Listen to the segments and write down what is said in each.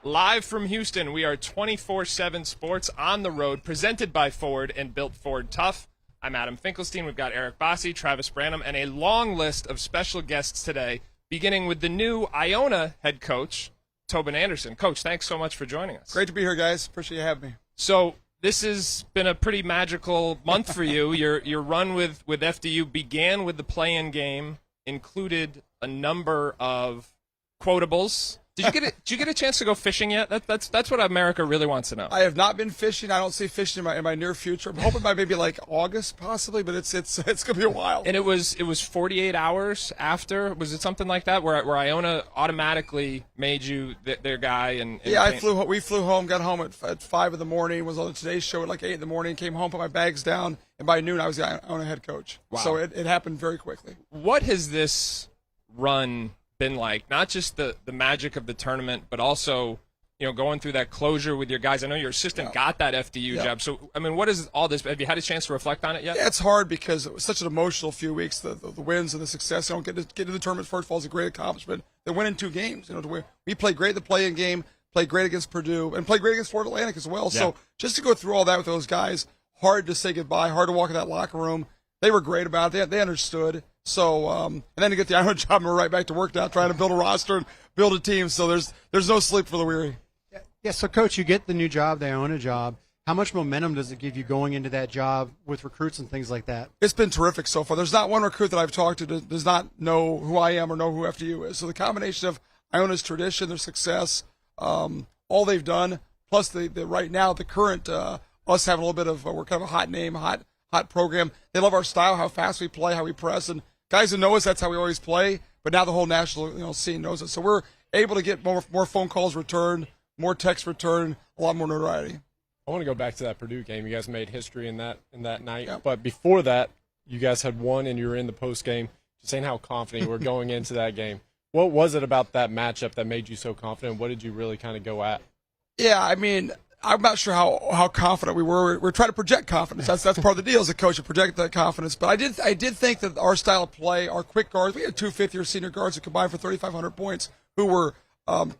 Live from Houston, we are 247 Sports on the road, presented by Ford and built Ford tough. I'm Adam Finkelstein. We've got Eric Bossi, Travis Branham, and a long list of special guests today, beginning with the new Iona head coach, Tobin Anderson. Coach, thanks so much for joining us. Great to be here, guys. Appreciate you having me. So this has been a pretty magical month for you. Your run with FDU began with the play-in game, included a number of quotables. Did you get a chance to go fishing yet? That's what America really wants to know. I have not been fishing. I don't see fishing in my near future. I'm hoping by maybe like August possibly, but it's gonna be a while. And it was 48 hours after. Was it something like that where Iona automatically made you their guy? And yeah, we flew home, got home at 5 in the morning. Was on the Today Show at like 8 in the morning. Came home, put my bags down, and by noon I was the Iona head coach. Wow. So it happened very quickly. What has this run been like? Not just the magic of the tournament, but also, going through that closure with your guys. I know your assistant got that FDU job. So, I mean, what is all this? Have you had a chance to reflect on it yet? Yeah, it's hard because it was such an emotional few weeks. The wins and the success. You don't get to the tournament first of all is a great accomplishment. They win in 2 games. We played great the play-in game, played great against Purdue, and played great against Florida Atlantic as well. Yeah. So just to go through all that with those guys, hard to say goodbye, hard to walk in that locker room. They were great about it. They understood. So, and then to get the Iona job, and we're right back to work now, trying to build a roster and build a team. So there's no sleep for the weary. Yeah. So, Coach, you get the new job, the Iona job. How much momentum does it give you going into that job with recruits and things like that? It's been terrific so far. There's not one recruit that I've talked to that does not know who I am or know who FDU is. So the combination of Iona's tradition, their success, all they've done, plus the right now the current us having a little bit of we're kind of a hot name, hot program. They love our style, how fast we play, how we press, and guys who know us, that's how we always play. But now the whole national scene knows it. So we're able to get more phone calls returned, more texts returned, a lot more notoriety. I want to go back to that Purdue game. You guys made history in that night. Yeah. But before that, you guys had won and you were in the post game. Just saying how confident you were going into that game. What was it about that matchup that made you so confident? What did you really kind of go at? Yeah, I mean, I'm not sure how confident we were. We're trying to project confidence. That's part of the deal as a coach, to project that confidence. But I did think that our style of play, our quick guards, we had 2 fifth-year senior guards who combined for 3,500 points, who were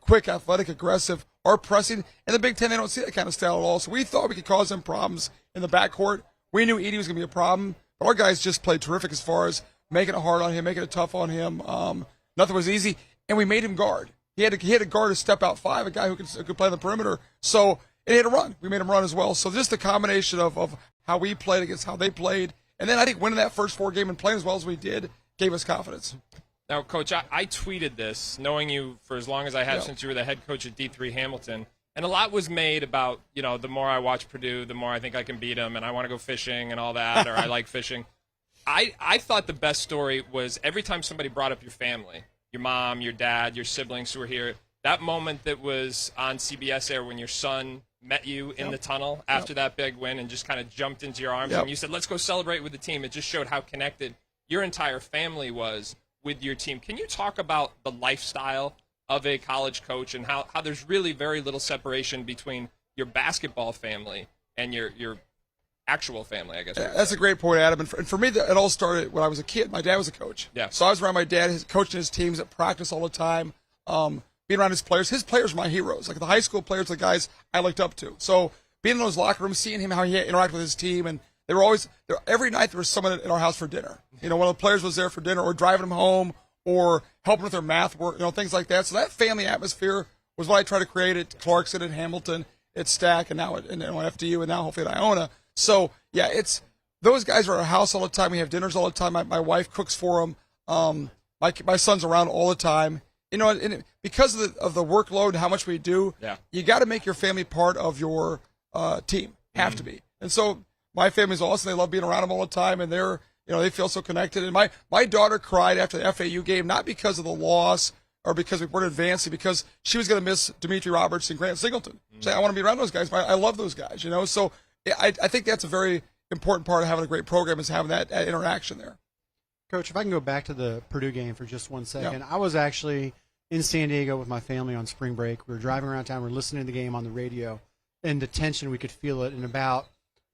quick, athletic, aggressive. Our pressing in the Big Ten, they don't see that kind of style at all. So we thought we could cause them problems in the backcourt. We knew Edey was going to be a problem, but our guys just played terrific as far as making it hard on him, making it tough on him. Nothing was easy, and we made him guard. He had to guard a step out 5, a guy who could play on the perimeter. So. And he had a run. We made him run as well. So just the combination of how we played against how they played, and then I think winning that first 4 game and playing as well as we did gave us confidence. Now, Coach, I tweeted this, knowing you for as long as I have since you were the head coach at D3 Hamilton, and a lot was made about, the more I watch Purdue, the more I think I can beat them, and I want to go fishing and all that, or I like fishing. I thought the best story was every time somebody brought up your family, your mom, your dad, your siblings who were here, that moment that was on CBS Air when your son met you in the tunnel after that big win and just kind of jumped into your arms and you said, let's go celebrate with the team. It just showed how connected your entire family was with your team. Can you talk about the lifestyle of a college coach and how there's really very little separation between your basketball family and your actual family, I guess? That's a great point, Adam. And for me, it all started when I was a kid. My dad was a coach. Yeah. So I was around my dad, coaching his teams at practice all the time. Being around his players were my heroes. Like the high school players, the guys I looked up to. So being in those locker rooms, seeing him, how he interacted with his team, and they were always there. Every night there was someone in our house for dinner. One of the players was there for dinner, or driving them home, or helping with their math work, things like that. So that family atmosphere was what I tried to create at Clarkson, at Hamilton, at Stack, and now at FDU, and now hopefully at Iona. So yeah, those guys are at our house all the time. We have dinners all the time. My wife cooks for them. My son's around all the time. And because of the workload and how much we do, you got to make your family part of your team. Have to be. And so my family's awesome. They love being around them all the time, and they feel so connected. And my daughter cried after the FAU game, not because of the loss or because we weren't advancing, because she was going to miss Dimitri Roberts and Grant Singleton. Say, I want to be around those guys. I love those guys. So I think that's a very important part of having a great program, is having that interaction there. Coach, if I can go back to the Purdue game for just 1 second. I was actually in San Diego with my family on spring break. We were driving around town. We were listening to the game on the radio, and the tension, we could feel it. And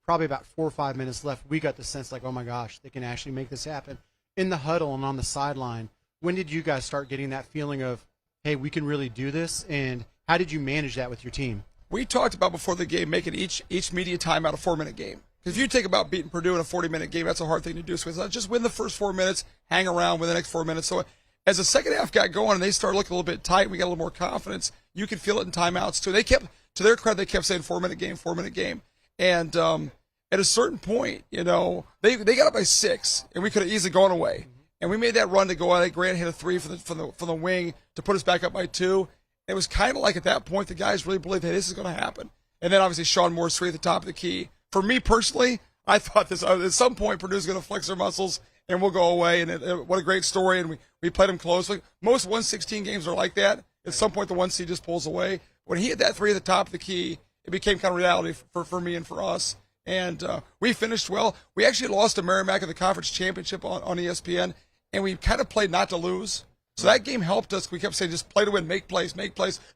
probably about 4 or 5 minutes left, we got the sense like, oh my gosh, they can actually make this happen. In the huddle and on the sideline, when did you guys start getting that feeling of, hey, we can really do this? And How did you manage that with your team? We talked about before the game making each media timeout a 4-minute game. Because if you think about beating Purdue in a 40-minute game, that's a hard thing to do. So it's not just win the first 4 minutes, hang around with the next 4 minutes. So as the second half got going and they started looking a little bit tight, we got a little more confidence. You could feel it in timeouts too. They kept, to their credit, they kept saying 4-minute game, 4-minute game. And at a certain point, they got up by 6, and we could have easily gone away. And we made that run to go out. Grant hit a 3 from the wing to put us back up by 2. It was kind of like at that point the guys really believed, hey, this is going to happen. And then obviously Sean Moore's 3 at the top of the key. For me personally, I thought this at some point Purdue's going to flex their muscles and we'll go away. And what a great story. And we played them closely. Most 116 games are like that. At some point the 1 seed just pulls away. When he hit that 3 at the top of the key, it became kind of reality for me and for us. And we finished well. We actually lost to Merrimack in the conference championship on ESPN, and we kind of played not to lose. So that game helped us. We kept saying just play to win, make plays,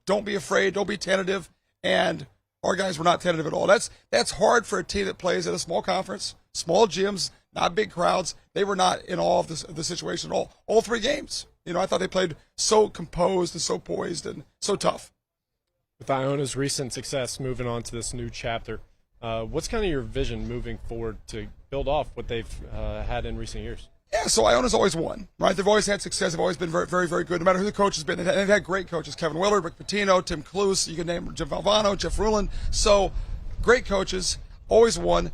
don't be afraid, don't be tentative. And our guys were not tentative at all. That's hard for a team that plays at a small conference, small gyms, not big crowds. They were not in awe of the situation at all 3 games. I thought they played so composed and so poised and so tough. With Iona's recent success moving on to this new chapter, what's kind of your vision moving forward to build off what they've had in recent years? Yeah, so Iona's always won, right? They've always had success. They've always been very, very, very good. No matter who the coach has been, they've had great coaches. Kevin Willard, Rick Pitino, Tim Cluse, you can name Jim Valvano, Jeff Ruland. So great coaches, always won.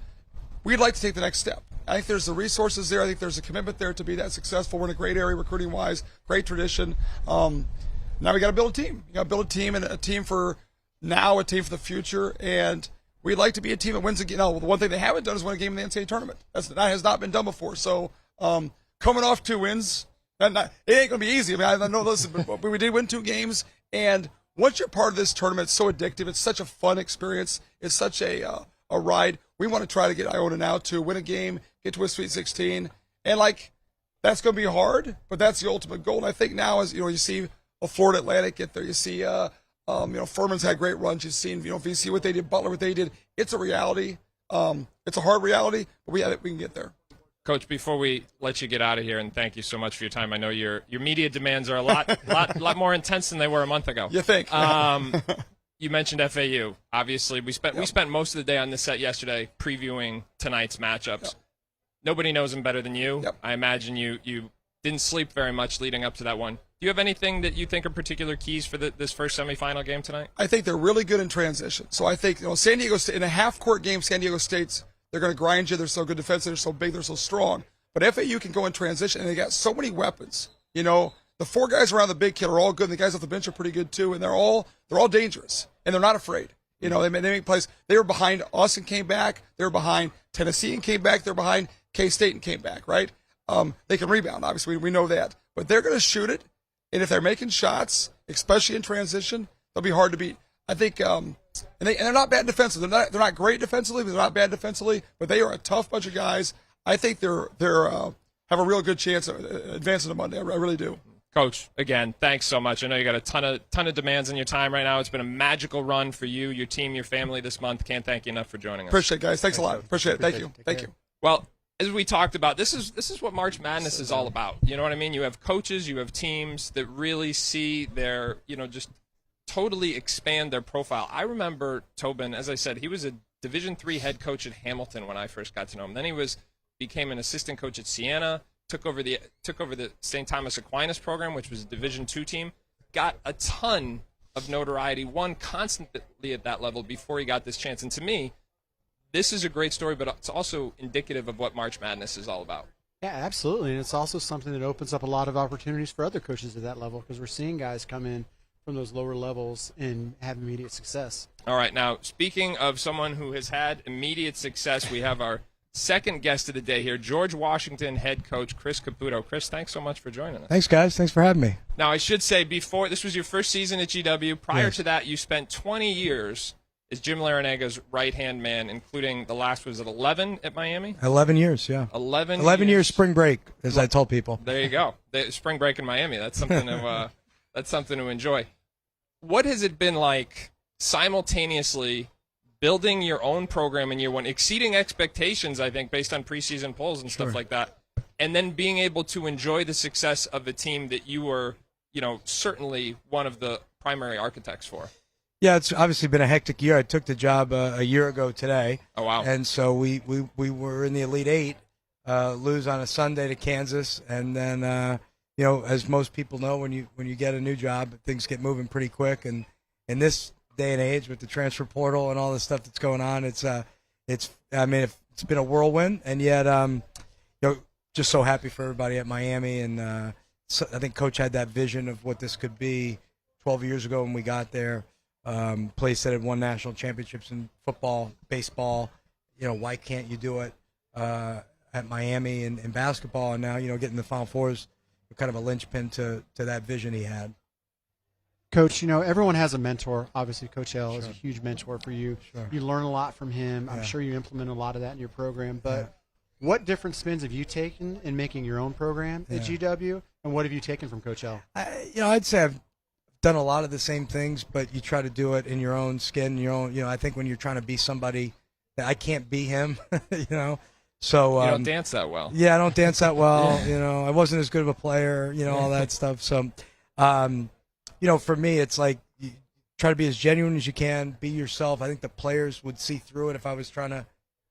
We'd like to take the next step. I think there's the resources there. I think there's a commitment there to be that successful. We're in a great area recruiting-wise, great tradition. Now we got to build a team. You got to build a team, and a team for now, a team for the future, and we'd like to be a team that wins again. The one thing they haven't done is win a game in the NCAA tournament. That has not been done before. So coming off 2 wins, it ain't going to be easy. I know this, but we did win 2 games. And once you're part of this tournament, it's so addictive. It's such a fun experience. It's such a ride. We want to try to get Iona now to win a game, get to a Sweet 16. And, that's going to be hard, but that's the ultimate goal. And I think now, as you see a Florida Atlantic get there, you see Furman's had great runs. You've seen, VC, what they did, Butler, what they did. It's a reality. It's a hard reality, but we can get there. Coach, before we let you get out of here, and thank you so much for your time. I know your media demands are a lot more intense than they were a month ago. You think? You mentioned FAU. Obviously, we spent most of the day on this set yesterday previewing tonight's matchups. Yep. Nobody knows them better than you. Yep. I imagine you didn't sleep very much leading up to that one. Do you have anything that you think are particular keys for this first semifinal game tonight? I think they're really good in transition. So I think San Diego State, in a half-court game, San Diego State's, they're going to grind you. They're so good defensively. They're so big. They're so strong. But FAU can go in transition, and they got so many weapons. The 4 guys around the big kid are all good, and the guys off the bench are pretty good too, and they're all dangerous, and they're not afraid. They make plays. They were behind us and came back. They were behind Tennessee and came back. They're behind K-State and came back, right? They can rebound, obviously. We know that. But they're going to shoot it, and if they're making shots, especially in transition, they'll be hard to beat. I think, and they're not bad defensively. They're not great defensively, but they're not bad defensively. But they are a tough bunch of guys. I think they're have a real good chance of advancing to Monday. I really do. Coach, again, thanks so much. I know you got a ton of demands on your time right now. It's been a magical run for you, your team, your family this month. Can't thank you enough for joining us. Appreciate it, guys. Thanks a lot. Appreciate it. Thank you. Thank you. Well, as we talked about, this is what March Madness is all about. You know what I mean? You have coaches, you have teams that really see their, just totally expand their profile. I remember Tobin, as I said, he was a Division III head coach at Hamilton when I first got to know him. Then he became an assistant coach at Siena. Took over the St. Thomas Aquinas program, which was a Division II team. Got a ton of notoriety, won constantly at that level before he got this chance. And to me, this is a great story, but it's also indicative of what March Madness is all about. Yeah, absolutely. And it's also something that opens up a lot of opportunities for other coaches at that level, because we're seeing guys come in from those lower levels and have immediate success. All right, now, speaking of someone who has had immediate success, we have our second guest of the day here, George Washington head coach Chris Caputo. Chris, thanks so much for joining us. Thanks, guys. Thanks for having me. Now, I should say, before this was your first season at GW. Prior to that, you spent 20 years as Jim Larinaga's right-hand man, including the last was at 11 at Miami? 11 years, yeah. 11 years spring break, as I told people. There you go. Spring break in Miami. That's something to enjoy. What has it been like simultaneously building your own program in year one, exceeding expectations, I think, based on preseason polls and stuff like that, and then being able to enjoy the success of a team that you were, certainly one of the primary architects for? Yeah, it's obviously been a hectic year. I took the job a year ago today. Oh, wow. And so we were in the Elite Eight, lose on a Sunday to Kansas, and then as most people know, when you get a new job, things get moving pretty quick. And in this day and age, with the transfer portal and all the stuff that's going on, it's been a whirlwind, and yet just so happy for everybody at Miami. And so I think Coach had that vision of what this could be 12 years ago when we got there. Place that had won national championships in football, baseball. Why can't you do it at Miami in basketball? And now, getting the Final Four is kind of a linchpin to that vision he had. Coach, everyone has a mentor. Obviously, Coach L is a huge mentor for you. Sure. You learn a lot from him. I'm sure you implement a lot of that in your program. But what different spins have you taken in making your own program at GW, and what have you taken from Coach L? I'd say I've done a lot of the same things, but you try to do it in your own skin, your own. I think when you're trying to be somebody that I can't be him, So you don't dance that well. Yeah, I don't dance that well. I wasn't as good of a player. All that stuff. So, for me, it's like you try to be as genuine as you can, be yourself. I think the players would see through it if I was trying to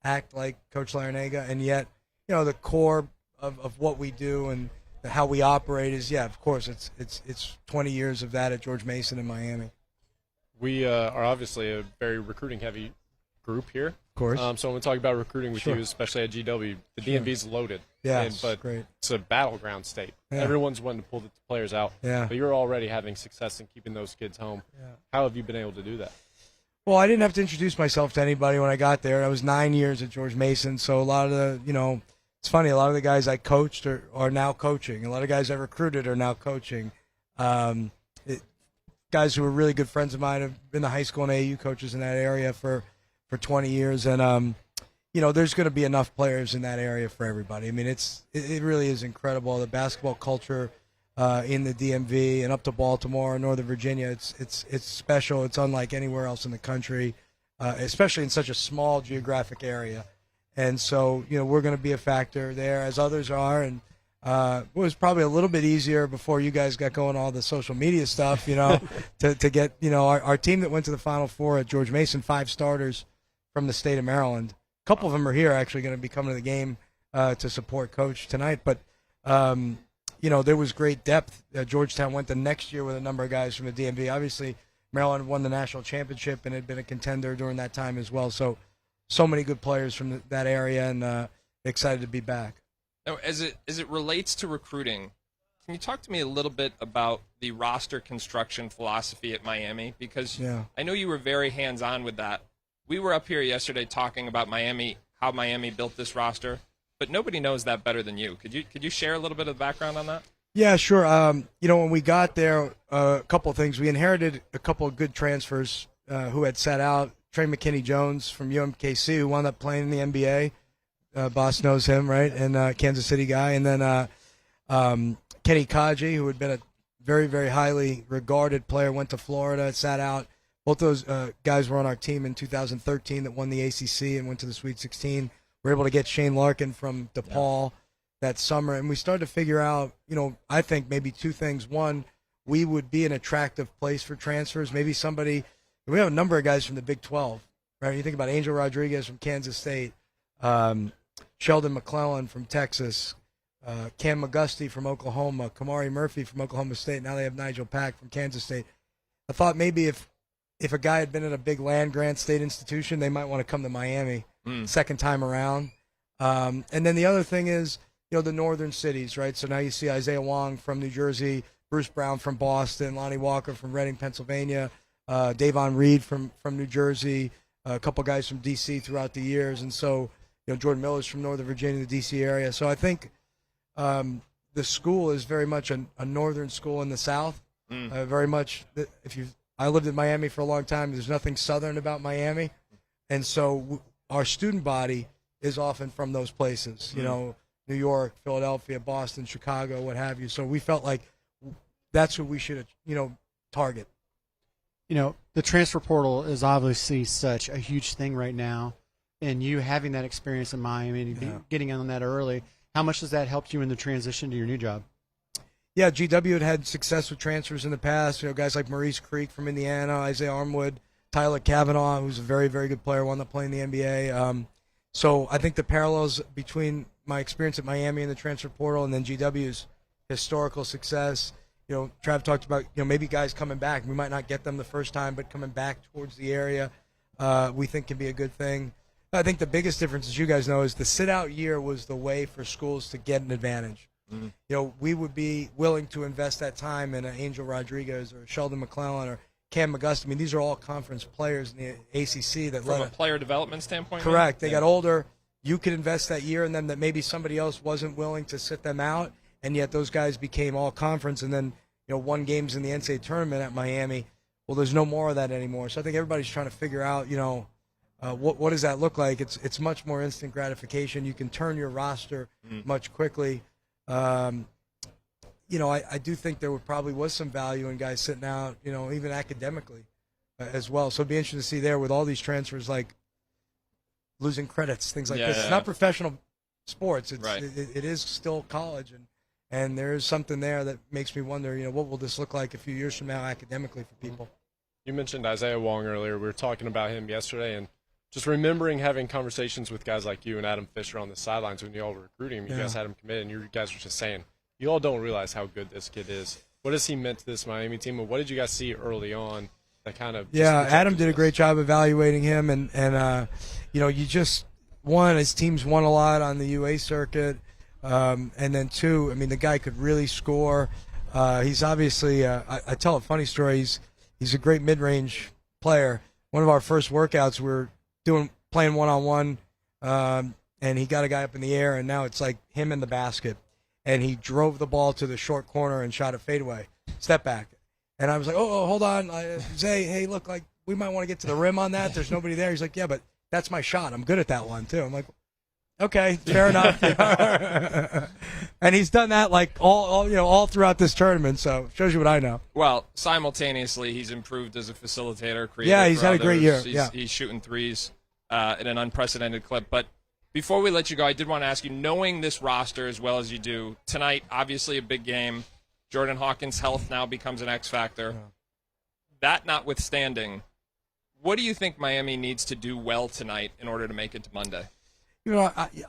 act like Coach Larrañaga, and yet, the core of what we do and how we operate is, of course, it's 20 years of that at George Mason in Miami. We are obviously a very recruiting-heavy group here. Of course. So when we talk about recruiting with you, especially at GW, the DMV's loaded. Yeah, but great. It's a battleground state. Yeah. Everyone's wanting to pull the players out. Yeah. But you're already having success in keeping those kids home. Yeah. How have you been able to do that? Well, I didn't have to introduce myself to anybody when I got there. I was 9 years at George Mason, so a lot of the, it's funny, a lot of the guys I coached are now coaching. A lot of guys I recruited are now coaching. Guys who were really good friends of mine have been the high school and AAU coaches in that area for 20 years. And, there's going to be enough players in that area for everybody. I mean, it really is incredible. The basketball culture in the DMV and up to Baltimore and Northern Virginia, it's special. It's unlike anywhere else in the country, especially in such a small geographic area. And so, we're going to be a factor there, as others are. And it was probably a little bit easier before you guys got going all the social media stuff, to get, our team that went to the Final Four at George Mason, 5 starters from the state of Maryland. A couple of them are here actually going to be coming to the game to support Coach tonight. But, there was great depth. Georgetown went the next year with a number of guys from the DMV. Obviously, Maryland won the national championship and had been a contender during that time as well. So many good players from that area, and excited to be back. Now, as it relates to recruiting, can you talk to me a little bit about the roster construction philosophy at Miami? Because I know you were very hands-on with that. We were up here yesterday talking about Miami, how Miami built this roster, but nobody knows that better than you. Could you share a little bit of the background on that? Yeah, sure. When we got there, a couple of things. We inherited a couple of good transfers who had sat out. Trey McKinney-Jones from UMKC, who wound up playing in the NBA. Boss knows him, right? And Kansas City guy. And then Kenny Kaji, who had been a very, very highly regarded player, went to Florida, sat out. Both those guys were on our team in 2013 that won the ACC and went to the Sweet 16. We were able to get Shane Larkin from DePaul that summer. And we started to figure out, I think maybe 2 things. One, we would be an attractive place for transfers. Maybe somebody – we have a number of guys from the Big 12, right? You think about Angel Rodriguez from Kansas State, Sheldon McClellan from Texas, Cam McGusty from Oklahoma, Kamari Murphy from Oklahoma State. Now they have Nigel Pack from Kansas State. I thought maybe if a guy had been at a big land-grant state institution, they might want to come to Miami second time around. And then the other thing is, the northern cities, right? So now you see Isaiah Wong from New Jersey, Bruce Brown from Boston, Lonnie Walker from Reading, Pennsylvania, Davon Reed from New Jersey, a couple guys from D.C. throughout the years. And so, Jordan Miller's from Northern Virginia, the D.C. area. So I think the school is very much a northern school in the South. Very much, I lived in Miami for a long time. There's nothing southern about Miami. And so our student body is often from those places, New York, Philadelphia, Boston, Chicago, what have you. So we felt like that's what we should, target. The transfer portal is obviously such a huge thing right now, and you having that experience in Miami and getting on that early, how much has that helped you in the transition to your new job? Yeah, GW had success with transfers in the past. Guys like Maurice Creek from Indiana, Isaiah Armwood, Tyler Kavanaugh, who's a very, very good player, wound up playing in the NBA. So I think the parallels between my experience at Miami in the transfer portal and then GW's historical success. Trav talked about maybe guys coming back. We might not get them the first time, but coming back towards the area, we think can be a good thing. I think the biggest difference, as you guys know, is the sit-out year was the way for schools to get an advantage. Mm-hmm. We would be willing to invest that time in an Angel Rodriguez or Sheldon McClellan or Cam McGust. I mean, these are all conference players in the ACC that from a player development standpoint. Correct. They got older. You could invest that year in them that maybe somebody else wasn't willing to sit them out, and yet those guys became all conference and then won games in the NCAA tournament at Miami. Well, there's no more of that anymore. So I think everybody's trying to figure out, what does that look like? It's much more instant gratification. You can turn your roster much quickly. I do think there probably was some value in guys sitting out, even academically as well. So it'd be interesting to see there with all these transfers, like losing credits, things like this. It's not professional sports. It's right. It is still college, and there is something there that makes me wonder, what will this look like a few years from now academically for people? You mentioned Isaiah Wong earlier. We were talking about him yesterday, and just remembering having conversations with guys like you and Adam Fisher on the sidelines when you all were recruiting him. You guys had him committed, and you guys were just saying, you all don't realize how good this kid is. What has he meant to this Miami team, and what did you guys see early on that kind of – Yeah, Adam did a great job evaluating him, and you just – one, his team's won a lot on the UA circuit, and then two, I mean, the guy could really score. He's obviously I tell a funny story. He's a great mid-range player. One of our first workouts, we were playing one-on-one, and he got a guy up in the air, and now it's like him in the basket. And he drove the ball to the short corner and shot a fadeaway, step back. And I was like, oh hold on. Zay, hey, look, like we might want to get to the rim on that. There's nobody there. He's like, yeah, but that's my shot. I'm good at that one, too. I'm like, okay, fair enough. And he's done that like all throughout this tournament, so shows you what I know. Well, simultaneously, he's improved as a facilitator, creator. Yeah, he's had others. A great year. He's shooting threes at an unprecedented clip. But before we let you go, I did want to ask you, knowing this roster as well as you do, tonight, obviously a big game. Jordan Hawkins' health now becomes an X factor. Yeah. That notwithstanding, what do you think Miami needs to do well tonight in order to make it to Monday?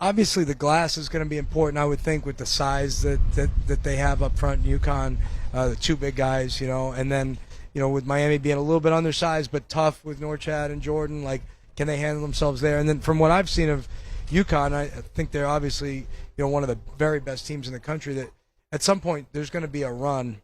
Obviously the glass is going to be important, I would think, with the size that they have up front in UConn, the two big guys, and then, with Miami being a little bit undersized but tough with Norchad and Jordan, like, can they handle themselves there? And then from what I've seen of UConn, I think they're obviously, one of the very best teams in the country that at some point there's going to be a run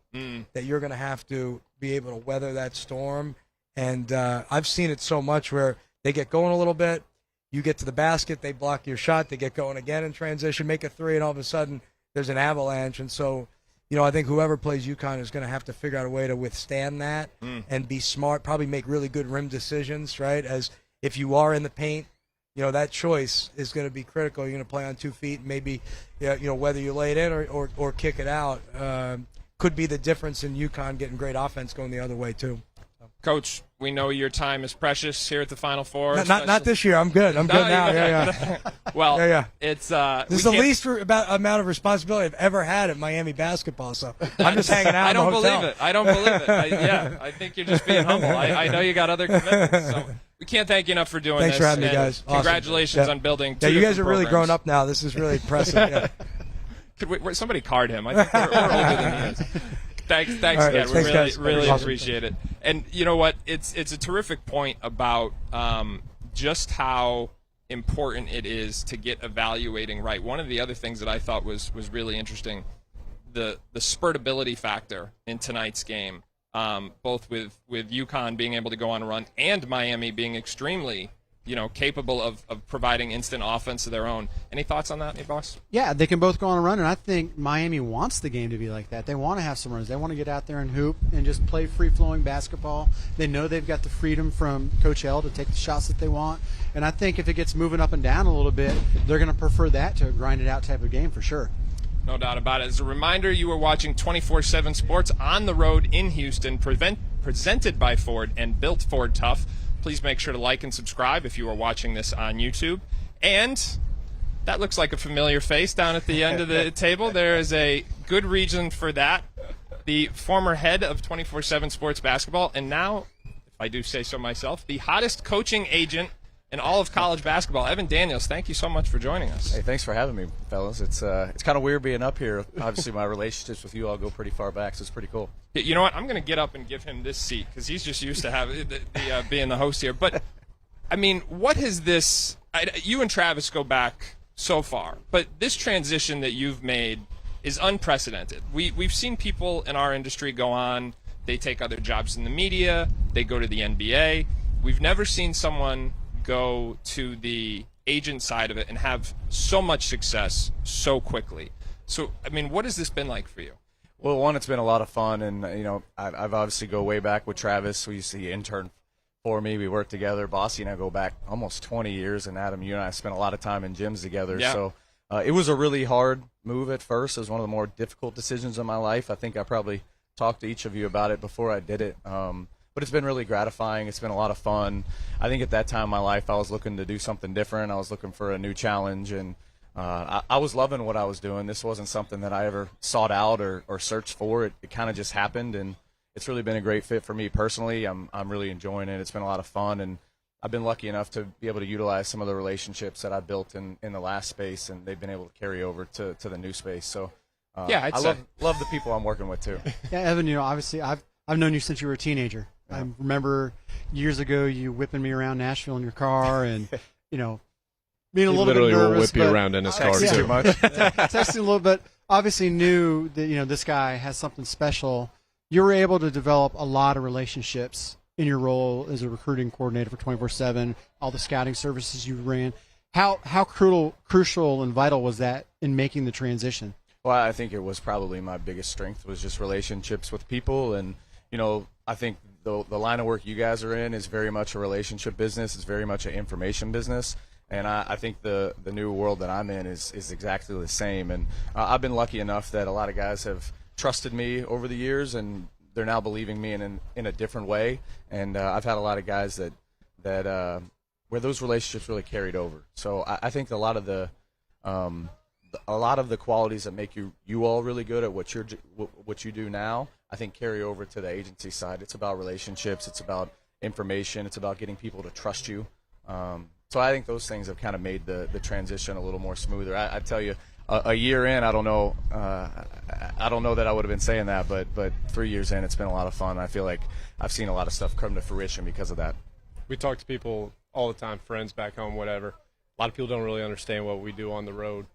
that you're going to have to be able to weather that storm. And I've seen it so much where they get going a little bit, you get to the basket, they block your shot, they get going again in transition, make a three, and all of a sudden there's an avalanche. And so, I think whoever plays UConn is going to have to figure out a way to withstand that and be smart, probably make really good rim decisions, right? As if you are in the paint, that choice is going to be critical. You're going to play on 2 feet, and maybe, whether you lay it in or kick it out could be the difference in UConn getting great offense going the other way too. Coach, we know your time is precious here at the Final Four. Not this year. I'm good. I'm good now. Yeah. Well, it's this is the least amount of responsibility I've ever had at Miami basketball. So I'm just hanging out. I don't believe it. I think you're just being humble. I know you got other commitments. So we can't thank you enough for doing this. Thanks for having me, guys. Congratulations awesome. on building. Yeah, you guys are really grown up now. This is really impressive. Yeah. Somebody card him. I think we're older than he is. Thanks again. We really appreciate it. And you know what? It's a terrific point about just how important it is to get evaluating right. One of the other things that I thought was really interesting, the spurtability factor in tonight's game, both with UConn being able to go on a run and Miami being extremely capable of providing instant offense of their own. Any thoughts on that, hey, boss? Yeah, they can both go on a run, and I think Miami wants the game to be like that. They want to have some runs. They want to get out there and hoop and just play free-flowing basketball. They know they've got the freedom from Coach L to take the shots that they want, and I think if it gets moving up and down a little bit, they're going to prefer that to a grinded-out type of game for sure. No doubt about it. As a reminder, you are watching 247 Sports on the road in Houston, presented by Ford and built Ford Tough. Please make sure to like and subscribe if you are watching this on YouTube. And That looks like a familiar face down at the end of the table. There is a good reason for that. The former head of 247 Sports Basketball, and now, if I do say so myself, the hottest coaching agent in all of college basketball. Evan Daniels, thank you so much for joining us. Hey, thanks for having me, fellas. It's kind of weird being up here. Obviously, my relationships with you all go pretty far back, so it's pretty cool. You know what? I'm going to get up and give him this seat because he's just used to having being the host here. But, I mean, what has this – you and Travis go back so far, but this transition that you've made is unprecedented. We've seen people in our industry go on, they take other jobs in the media, they go to the NBA. We've never seen someone go to the agent side of it and have so much success so quickly. So, I mean, what has this been like for you? Well, one, it's been a lot of fun, and I've obviously go way back with Travis. We used to intern for me. We worked together. Bossy and I go back almost 20 years, and Adam, you and I spent a lot of time in gyms together. Yeah. So it was a really hard move at first. It was one of the more difficult decisions of my life. I think I probably talked to each of you about it before I did it. But it's been really gratifying. It's been a lot of fun. I think at that time in my life, I was looking to do something different. I was looking for a new challenge, and I was loving what I was doing. This wasn't something that I ever sought out or searched for. It kind of just happened, and it's really been a great fit for me personally. I'm really enjoying it. It's been a lot of fun, and I've been lucky enough to be able to utilize some of the relationships that I built in the last space, and they've been able to carry over to the new space. So yeah, I love the people I'm working with too. Yeah, Evan, obviously I've known you since you were a teenager. I remember years ago you whipping me around Nashville in your car, and being a little bit nervous. Literally will whip you around in his car Texting too much. Texting a little bit. Obviously knew that this guy has something special. You were able to develop a lot of relationships in your role as a recruiting coordinator for 24/7. All the scouting services you ran. How crucial and vital was that in making the transition? Well, I think it was probably my biggest strength was just relationships with people, and I think the line of work you guys are in is very much a relationship business. It's very much an information business, and I think the new world that I'm in is exactly the same. And I've been lucky enough that a lot of guys have trusted me over the years, and they're now believing me in a different way. And I've had a lot of guys that where those relationships really carried over. So I think a lot of the qualities that make you all really good at what you do now, I think carry over to the agency side. It's about relationships. It's about information. It's about getting people to trust you. So I think those things have kind of made the transition a little more smoother. I tell you, a year in, I don't know that I would have been saying that, but 3 years in, it's been a lot of fun. I feel like I've seen a lot of stuff come to fruition because of that. We talk to people all the time, friends back home, whatever. A lot of people don't really understand what we do on the road.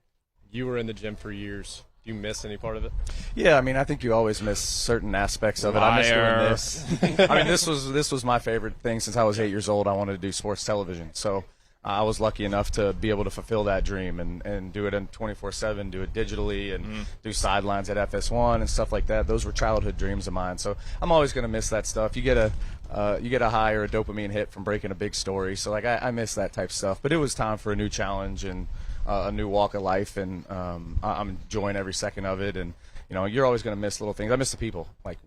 You were in the gym for years. Do you miss any part of it? Yeah, I mean, I think you always miss certain aspects of it. I miss doing this. I mean, this was my favorite thing since I was 8 years old. I wanted to do sports television, so I was lucky enough to be able to fulfill that dream and do it in 24/7, do it digitally, and do sidelines at FS1 and stuff like that. Those were childhood dreams of mine. So I'm always going to miss that stuff. You get a high or a dopamine hit from breaking a big story. So I miss that type of stuff. But it was time for a new challenge and a new walk of life, and I'm enjoying every second of it. And you're always going to miss little things. I miss the people. Like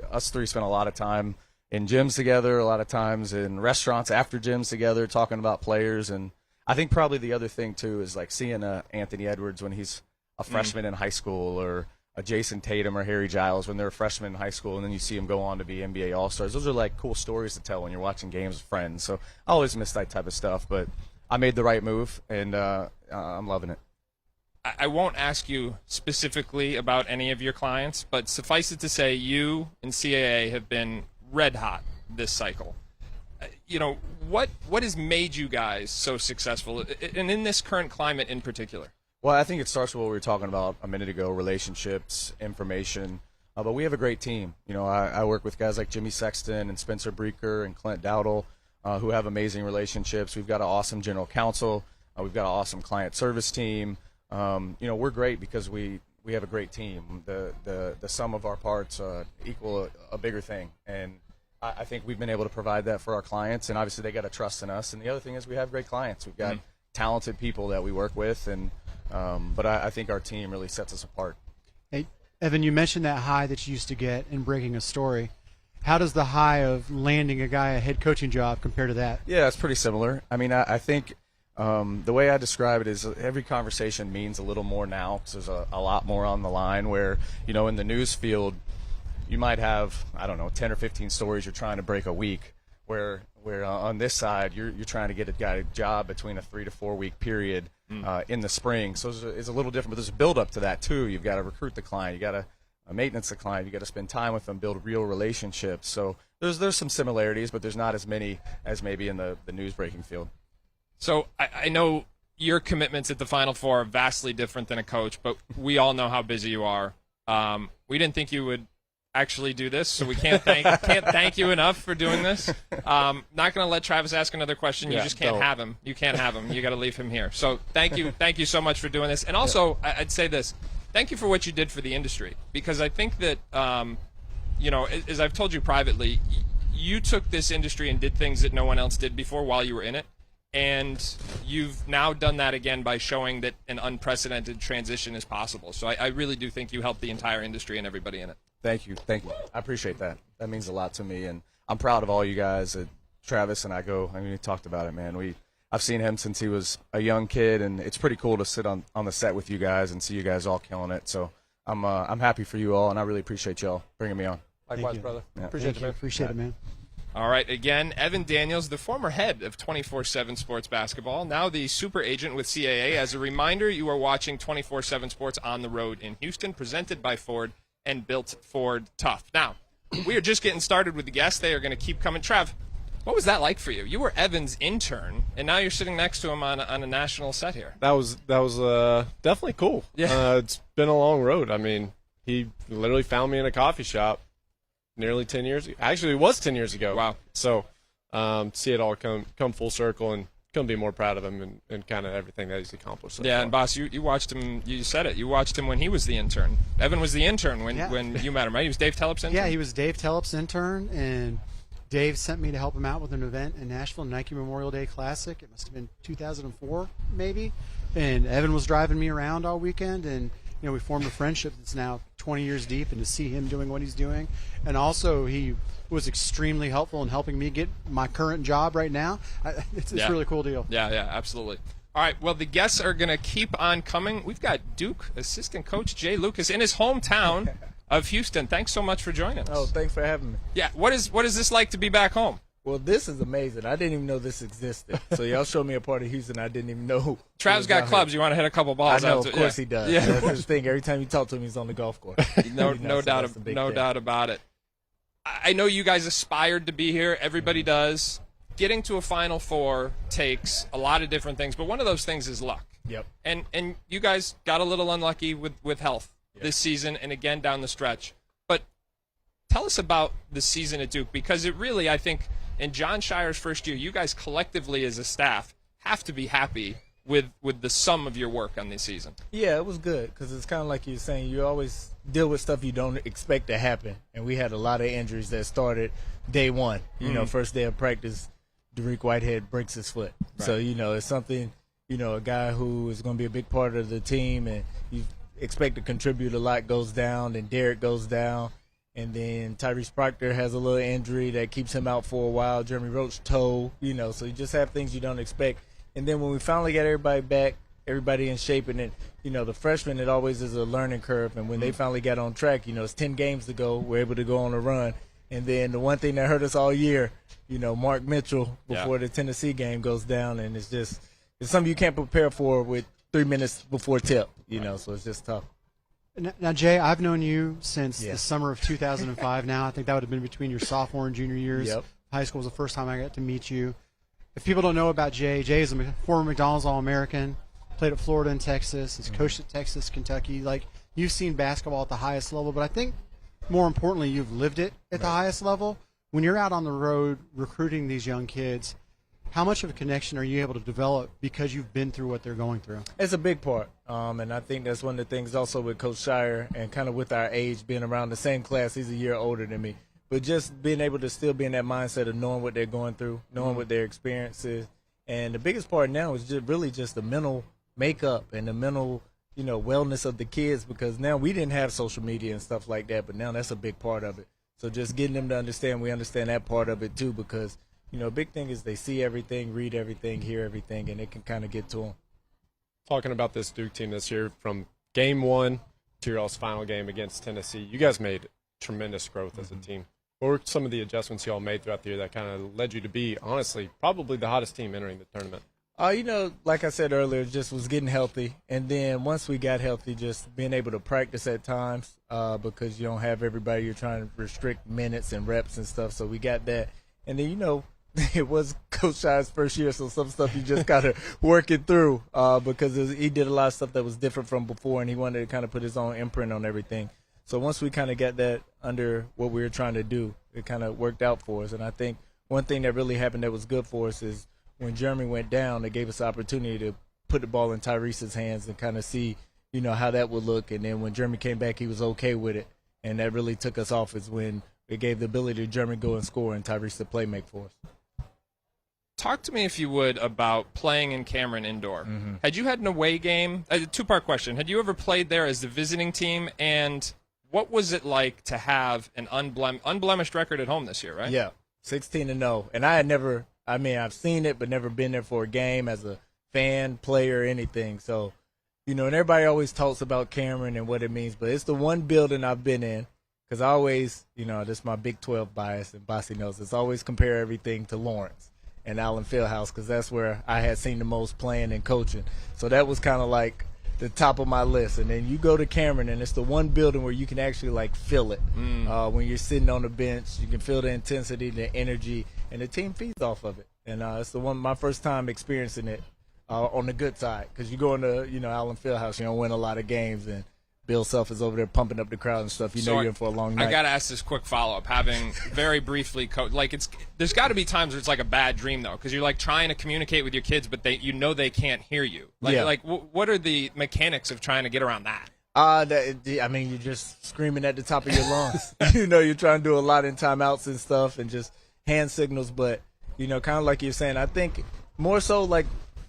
us three spent a lot of time in gyms together, a lot of times in restaurants after gyms together, talking about players. And I think probably the other thing too is like seeing Anthony Edwards when he's a freshman in high school, or a Jason Tatum or Harry Giles when they're a freshman in high school, and then you see them go on to be NBA All-Stars. Those are like cool stories to tell when you're watching games with friends. So I always miss that type of stuff, but I made the right move, and I'm loving it. I won't ask you specifically about any of your clients, but suffice it to say you and CAA have been red hot this cycle. What has made you guys so successful, and in this current climate in particular? Well, I think it starts with what we were talking about a minute ago: relationships, information. But we have a great team. I work with guys like Jimmy Sexton and Spencer Breeker and Clint Dowdle, who have amazing relationships. We've got an awesome general counsel. We've got an awesome client service team. We're great because we have a great team. The sum of our parts equal a bigger thing, and I think we've been able to provide that for our clients. And obviously, they got to trust in us. And the other thing is, we have great clients. We've got talented people that we work with, and but I think our team really sets us apart. Hey, Evan, you mentioned that high that you used to get in breaking a story. How does the high of landing a guy a head coaching job compare to that? Yeah, it's pretty similar. I mean, I think The way I describe it is every conversation means a little more now because there's a lot more on the line where, in the news field, you might have, 10 or 15 stories you're trying to break a week, where on this side you're trying to get a guy a job between a 3 to 4 week period in the spring. So it's a little different, but there's a build up to that too. You've got to recruit the client, you got to maintenance the client, you got to spend time with them, build real relationships. So there's some similarities, but there's not as many as maybe in the news breaking field. So I know your commitments at the Final Four are vastly different than a coach, but we all know how busy you are. We didn't think you would actually do this, so we can't thank you enough for doing this. Not going to let Travis ask another question. You just can't have him. You can't have him. You got to leave him here. So thank you so much for doing this. And also, I'd say this: thank you for what you did for the industry, because I think that as I've told you privately, you took this industry and did things that no one else did before while you were in it. And you've now done that again by showing that an unprecedented transition is possible. So I really do think you helped the entire industry and everybody in it. Thank you. I appreciate that. That means a lot to me, and I'm proud of all you guys. Travis and I we talked about it, man. I've seen him since he was a young kid, and it's pretty cool to sit on the set with you guys and see you guys all killing it. So I'm happy for you all, and I really appreciate y'all bringing me on. Likewise, brother. Yeah. Appreciate it, man. All right, again, Evan Daniels, the former head of 247 Sports Basketball, now the super agent with CAA. As a reminder, you are watching 247 Sports on the road in Houston, presented by Ford and built Ford Tough. Now, we are just getting started with the guests. They are going to keep coming. Trav, what was that like for you? You were Evan's intern, and now you're sitting next to him on a national set here. That was definitely cool. Yeah. It's been a long road. I mean, he literally found me in a coffee shop nearly 10 years ago. Actually, it was 10 years ago. Wow. So see it all come full circle, and couldn't be more proud of him and kind of everything that he's accomplished so far. And boss, you watched him. You said it. You watched him when he was the intern. Evan was the intern when you met him, right? He was Dave Tellup's intern. Yeah, he was Dave Tellup's intern, and Dave sent me to help him out with an event in Nashville, Nike Memorial Day Classic. It must have been 2004, maybe. And Evan was driving me around all weekend, and we formed a friendship that's now 20 years deep, and to see him doing what he's doing. And also, he was extremely helpful in helping me get my current job right now. It's a really cool deal. Yeah, absolutely. All right, well, the guests are going to keep on coming. We've got Duke assistant coach Jay Lucas in his hometown of Houston. Thanks so much for joining us. Oh, thanks for having me. Yeah, what is this like to be back home? Well, this is amazing. I didn't even know this existed. So y'all showed me a part of Houston I didn't even know. Trav's got clubs. You want to hit a couple balls? I know, of course he does. Yeah. That's the thing. Every time you talk to him, he's on the golf course. No doubt about it. I know you guys aspired to be here. Everybody does. Getting to a Final Four takes a lot of different things, but one of those things is luck. Yep. And you guys got a little unlucky with health this season and again down the stretch. But tell us about the season at Duke, because it really, I think, in John Shire's first year, you guys collectively as a staff have to be happy with the sum of your work on this season. Yeah, it was good, because it's kind of like you're saying, you always deal with stuff you don't expect to happen. And we had a lot of injuries that started day one. First day of practice, Derek Whitehead breaks his foot. Right. So, it's something, a guy who is going to be a big part of the team and you expect to contribute a lot goes down, and Derek goes down. And then Tyrese Proctor has a little injury that keeps him out for a while. Jeremy Roach toe, so you just have things you don't expect. And then when we finally got everybody back, everybody in shape, and then, the freshmen, it always is a learning curve. And when they finally got on track, it's 10 games to go. We're able to go on a run. And then the one thing that hurt us all year, Mark Mitchell before the Tennessee game goes down, and it's something you can't prepare for with 3 minutes before tip, so it's just tough. Now, Jay, I've known you since the summer of 2005 now. I think that would have been between your sophomore and junior years. Yep. High school was the first time I got to meet you. If people don't know about Jay is a former McDonald's All-American, played at Florida and Texas. He's coached at Texas, Kentucky. You've seen basketball at the highest level, but I think more importantly, you've lived it at the highest level. When you're out on the road recruiting these young kids, how much of a connection are you able to develop because you've been through what they're going through? It's a big part, and I think that's one of the things also with Coach Shire and kind of with our age, being around the same class. He's a year older than me. But just being able to still be in that mindset of knowing what they're going through, knowing what their experience is. And the biggest part now is just the mental makeup and the mental, wellness of the kids, because now we didn't have social media and stuff like that, but now that's a big part of it. So just getting them to understand, we understand that part of it too, because a big thing is they see everything, read everything, hear everything, and it can kind of get to them. Talking about this Duke team this year, from game 1 to your all's final game against Tennessee, you guys made tremendous growth as a team. What were some of the adjustments you all made throughout the year that kind of led you to be, honestly, probably the hottest team entering the tournament? Like I said earlier, just was getting healthy. And then once we got healthy, just being able to practice at times because you don't have everybody. You're trying to restrict minutes and reps and stuff. So we got that. And then, it was Coach Shy's first year, so some stuff you just got to work it through because he did a lot of stuff that was different from before, and he wanted to kind of put his own imprint on everything. So once we kind of got that under what we were trying to do, it kind of worked out for us. And I think one thing that really happened that was good for us is when Jeremy went down, it gave us the opportunity to put the ball in Tyrese's hands and kind of see, how that would look. And then when Jeremy came back, he was okay with it. And that really took us off is when it gave the ability to Jeremy go and score and Tyrese to play make for us. Talk to me, if you would, about playing in Cameron indoor. Mm-hmm. Had you had an away game? A two-part question. Had you ever played there as the visiting team? And what was it like to have an unblemished record at home this year, right? Yeah, 16-0. And I had never – I've seen it but never been there for a game as a fan, player, anything. So, and everybody always talks about Cameron and what it means. But it's the one building I've been in because I always – this is my Big 12 bias, and Bossy knows this. I always compare everything to Lawrence and Allen Fieldhouse because that's where I had seen the most playing and coaching. So that was kind of like the top of my list. And then you go to Cameron, and it's the one building where you can actually, feel it. When you're sitting on the bench, you can feel the intensity, the energy, and the team feeds off of it. And it's the one my first time experiencing it on the good side because you go into, Allen Fieldhouse, you don't win a lot of games, and Bill Self is over there pumping up the crowd and stuff. You're in for a long night. I got to ask this quick follow-up. Having very briefly there's got to be times where it's like a bad dream, though, because you're trying to communicate with your kids, but they can't hear you. What are the mechanics of trying to get around that? You're just screaming at the top of your lungs. You're trying to do a lot in timeouts and stuff and just hand signals. But, kind of like you're saying, I think more so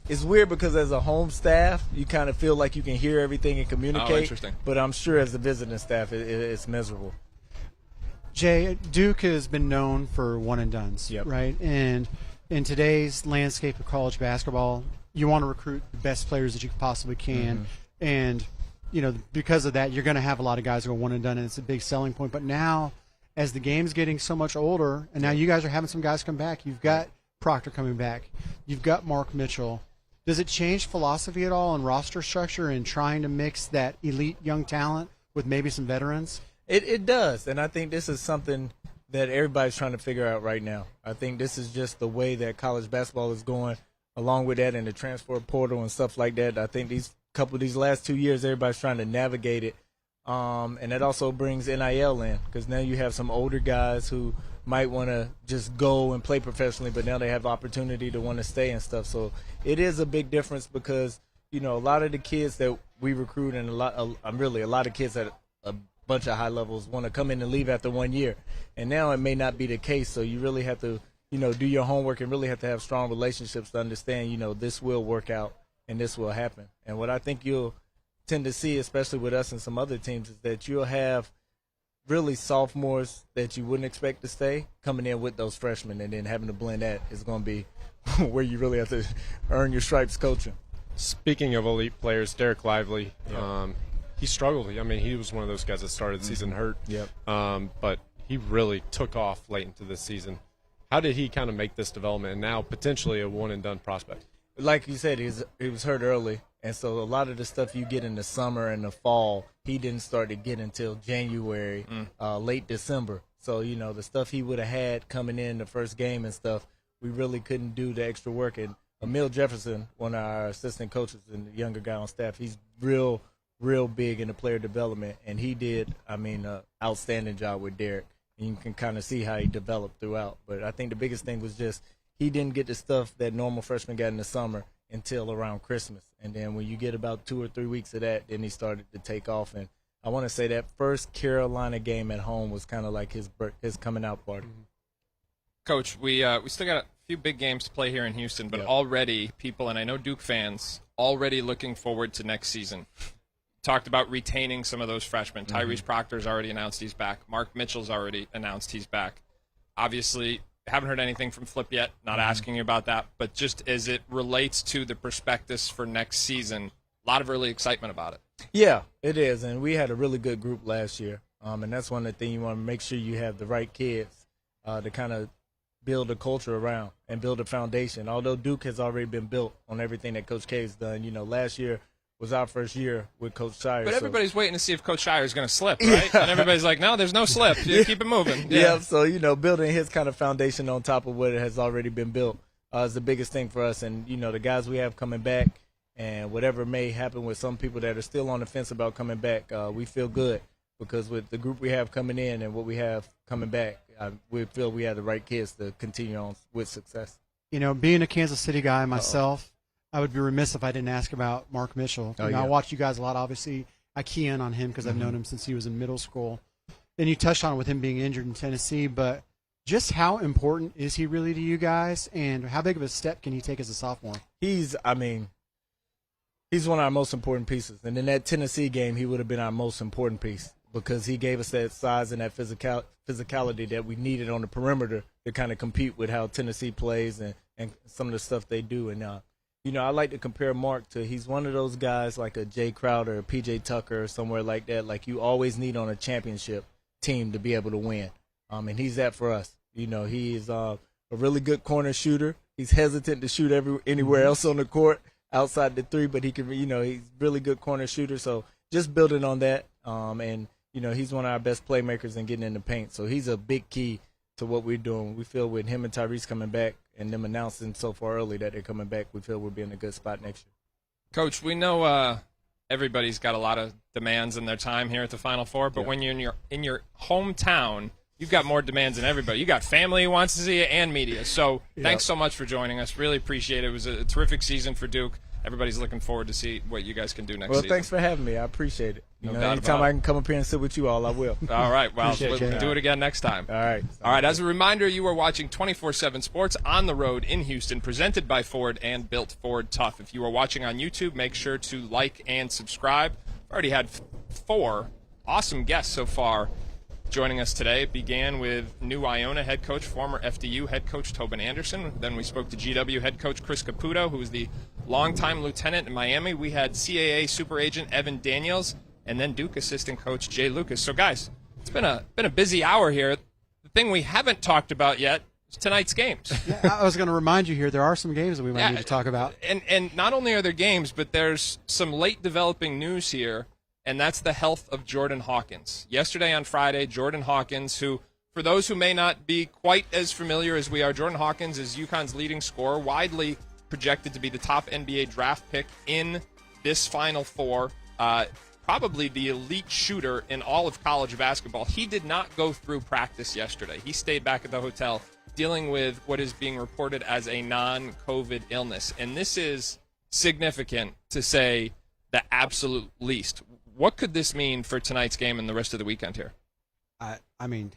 it's weird because as a home staff, you kind of feel like you can hear everything and communicate. Oh, interesting. But I'm sure as a visiting staff, it's miserable. Jay, Duke has been known for one-and-dones, yep. right? And in today's landscape of college basketball, you want to recruit the best players that you possibly can. Mm-hmm. And, because of that, you're going to have a lot of guys who are one-and-done, and it's a big selling point. But now, as the game's getting so much older, and now you guys are having some guys come back, you've got Proctor coming back, you've got Mark Mitchell. Does it change philosophy at all in roster structure and trying to mix that elite young talent with maybe some veterans? It does, and I think this is something that everybody's trying to figure out right now. I think this is just the way that college basketball is going, along with that and the transfer portal and stuff like that. I think these last 2 years, everybody's trying to navigate it, and that also brings NIL in because now you have some older guys who might want to just go and play professionally, but now they have the opportunity to want to stay and stuff. So it is a big difference because, a lot of the kids that we recruit and a lot of kids at a bunch of high levels want to come in and leave after 1 year. And now it may not be the case. So you really have to, do your homework and really have to have strong relationships to understand, this will work out and this will happen. And what I think you'll tend to see, especially with us and some other teams, is that you'll have really sophomores that you wouldn't expect to stay coming in with those freshmen, and then having to blend that is going to be where you really have to earn your stripes coaching. Speaking of elite players, Derek Lively, he struggled. He was one of those guys that started the season hurt. Yep. But he really took off late into this season. How did he kind of make this development and now potentially a one-and-done prospect? Like you said, he was hurt early, and so a lot of the stuff you get in the summer and the fall, he didn't start to get until January, late December. So, the stuff he would have had coming in the first game and stuff, we really couldn't do the extra work. And Emil Jefferson, one of our assistant coaches and the younger guy on staff, he's real big in the player development, and he did, an outstanding job with Derek. And you can kind of see how he developed throughout. But I think the biggest thing was just he didn't get the stuff that normal freshmen got in the summer until around Christmas. And then when you get about 2 or 3 weeks of that, then he started to take off. And I want to say that first Carolina game at home was kind of like his coming out party. Coach, we still got a few big games to play here in Houston, but already people, and I know Duke fans, already looking forward to next season. Talked about retaining some of those freshmen. Tyrese Proctor's already announced he's back. Mark Mitchell's already announced he's back. Obviously, haven't heard anything from Flip yet, not asking you about that, but just as it relates to the prospectus for next season, a lot of early excitement about it. Yeah, it is, and we had a really good group last year, and that's one of the things you want to make sure you have the right kids to kind of build a culture around and build a foundation. Although Duke has already been built on everything that Coach K has done, last year was our first year with Coach Shire. But everybody's waiting to see if Coach Shire is going to slip, right? Yeah. And everybody's like, no, there's no slip. You keep it moving. Yeah, so, building his kind of foundation on top of what has already been built is the biggest thing for us. And, the guys we have coming back and whatever may happen with some people that are still on the fence about coming back, we feel good because with the group we have coming in and what we have coming back, we feel we have the right kids to continue on with success. Being a Kansas City guy myself, I would be remiss if I didn't ask about Mark Mitchell. I watch you guys a lot. Obviously, I key in on him because I've known him since he was in middle school. And you touched on with him being injured in Tennessee, but just how important is he really to you guys, and how big of a step can he take as a sophomore? He's one of our most important pieces. And in that Tennessee game, he would have been our most important piece because he gave us that size and that physicality that we needed on the perimeter to kind of compete with how Tennessee plays and some of the stuff they do. And I like to compare Mark to, he's one of those guys like a Jay Crowder or P.J. Tucker or somewhere like that, like you always need on a championship team to be able to win. And he's that for us. He is a really good corner shooter. He's hesitant to shoot anywhere else on the court outside the three, but he can, he's really good corner shooter. So just building on that. And he's one of our best playmakers in getting in the paint. So he's a big key to what we're doing. We feel with him and Tyrese coming back and them announcing so far early that they're coming back, we feel we'll be in a good spot next year. Coach, we know everybody's got a lot of demands in their time here at the Final Four, but when you're in your hometown, you've got more demands than everybody. You got family who wants to see you and media. So thanks so much for joining us. Really appreciate it. It was a terrific season for Duke. Everybody's looking forward to see what you guys can do next season. Well, thanks for having me. I appreciate it. Anytime I can come up here and sit with you all, I will. All right. Well, we'll do it again next time. All right. All right. As a reminder, you are watching 247 Sports on the road in Houston, presented by Ford and built Ford Tough. If you are watching on YouTube, make sure to like and subscribe. I've already had 4 awesome guests so far joining us today. It began with new Iona head coach, former FDU head coach Tobin Anderson. Then we spoke to GW head coach Chris Caputo, who was the longtime lieutenant in Miami. We had CAA super agent Evan Daniels, and then Duke assistant coach Jay Lucas. So, guys, it's been a busy hour here. The thing we haven't talked about yet is tonight's games. Yeah, I was going to remind you here, there are some games that we might need to talk about. And not only are there games, but there's some late developing news here, and that's the health of Jordan Hawkins. Yesterday on Friday, Jordan Hawkins, who, for those who may not be quite as familiar as we are, Jordan Hawkins is UConn's leading scorer, widely projected to be the top NBA draft pick in this Final Four, probably the elite shooter in all of college basketball. He did not go through practice yesterday. He stayed back at the hotel dealing with what is being reported as a non-COVID illness. And this is significant, to say the absolute least. What could this mean for tonight's game and the rest of the weekend here? I mean,